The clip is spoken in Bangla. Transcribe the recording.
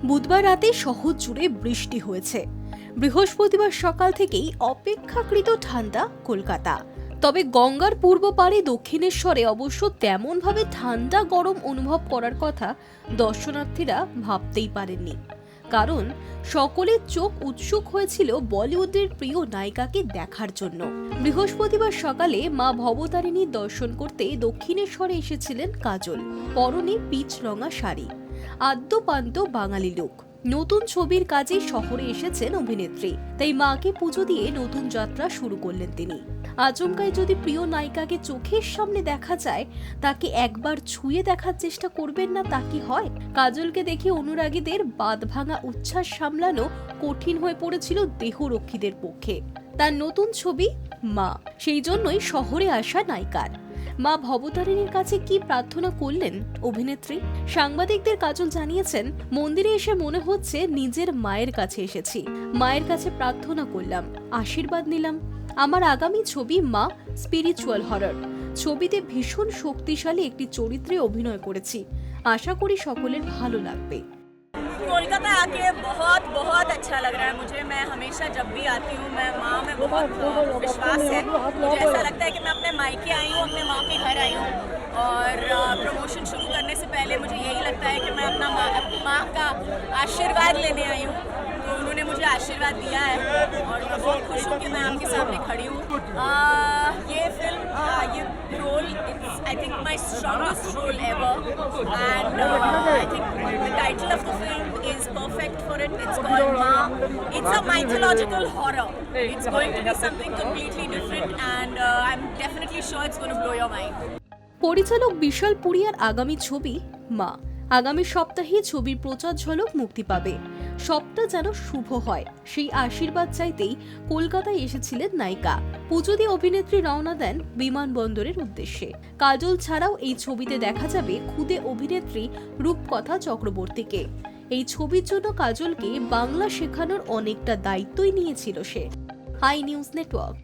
বুধবার রাতে শহর জুড়ে বৃষ্টি হয়েছে। বৃহস্পতিবার সকাল থেকেই অপেক্ষাকৃত ঠান্ডা কলকাতা। তবে গঙ্গার পূর্ব পাড়ে দক্ষিণেশ্বরে অবশ্য তেমনভাবে ঠান্ডা গরম অনুভব করার কথা দর্শনার্থীরা ভাবতেই পারেননি। কারণ সকলের চোখ উৎসুক হয়েছিল বলিউডের প্রিয় নায়িকাকে দেখার জন্য। বৃহস্পতিবার সকালে মা ভবতারিণীর দর্শন করতে দক্ষিণেশ্বরে এসেছিলেন কাজল। পরনে পিচ রঙা শাড়ি, আদ্যপান্ত বাঙালি লুক। নতুন ছবির কাজে শহরে এসেছেন অভিনেত্রী, তাই মাকে পুজো দিয়ে নতুন যাত্রা শুরু করলেন তিনি। আচমকায় যদি প্রিয় নায়িকাকে চোখের সামনে দেখা যায়, তাকে একবার ছুঁয়ে দেখার চেষ্টা করবেন না তা কি হয়? কাজলকে দেখে অনুরাগীদের বাঁধভাঙা উচ্ছ্বাস সামলানো কঠিন হয়ে পড়েছিল দেহরক্ষীদের পক্ষে। তার নতুন ছবি মা, সেই জন্যই শহরে আসা নায়িকার। মা ভবতারিণীর কাছে কি প্রার্থনা করলেন অভিনেত্রী? সাংবাদিকদের কাজল জানিয়েছেন, মন্দিরে এসে মনে হচ্ছে নিজের মায়ের কাছে এসেছি। মায়ের কাছে প্রার্থনা করলাম, আশীর্বাদ নিলাম। আমার আগামী ছবি মা স্পিরিচুয়াল হরর। ছবিতে ভীষণ শক্তিশালী একটি চরিত্রে অভিনয় করেছি। আশা করি সকলের ভালো লাগবে। कोलकाता आके बहुत बहुत अच्छा लग रहा है मुझे। मैं हमेशा जब भी आती हूँ, मैं माँ में बहुत विश्वास है। मुझे ऐसा लगता है कि मैं अपने मायके आई हूँ, अपने माँ के घर आई हूँ। और प्रमोशन शुरू करने से पहले मुझे यही लगता है कि मैं अपना माँ का आशीर्वाद लेने आई हूँ। तो उन्होंने मुझे आशीर्वाद दिया है और मैं बहुत खुश हूँ कि मैं आपके सामने खड़ी हूँ। ये फिल्म, ये role, it's I think my strongest role ever. And I think the title of the film is perfect for it. It's called Ma. It's a mythological horror. It's going to be something completely different, and I'm definitely sure it's going to blow your mind. পরিচালক বিশাল পুরিয়ার আগামী ছবি মা। আগামী সপ্তাহে ছবির প্রচার ঝলক মুক্তি পাবে। সবটা যেন শুভ হয়, সেই আশীর্বাদ চাইতেই কলকাতায় এসেছিলেন নায়িকা। পুজো দিয়ে অভিনেত্রী রওনা দেন বিমানবন্দরের উদ্দেশ্যে। কাজল ছাড়াও এই ছবিতে দেখা যাবে খুদে অভিনেত্রী রূপকথা চক্রবর্তীকে। এই ছবির জন্য কাজলকে বাংলা শেখানোর অনেকটা দায়িত্বই নিয়েছিল সে। High news network.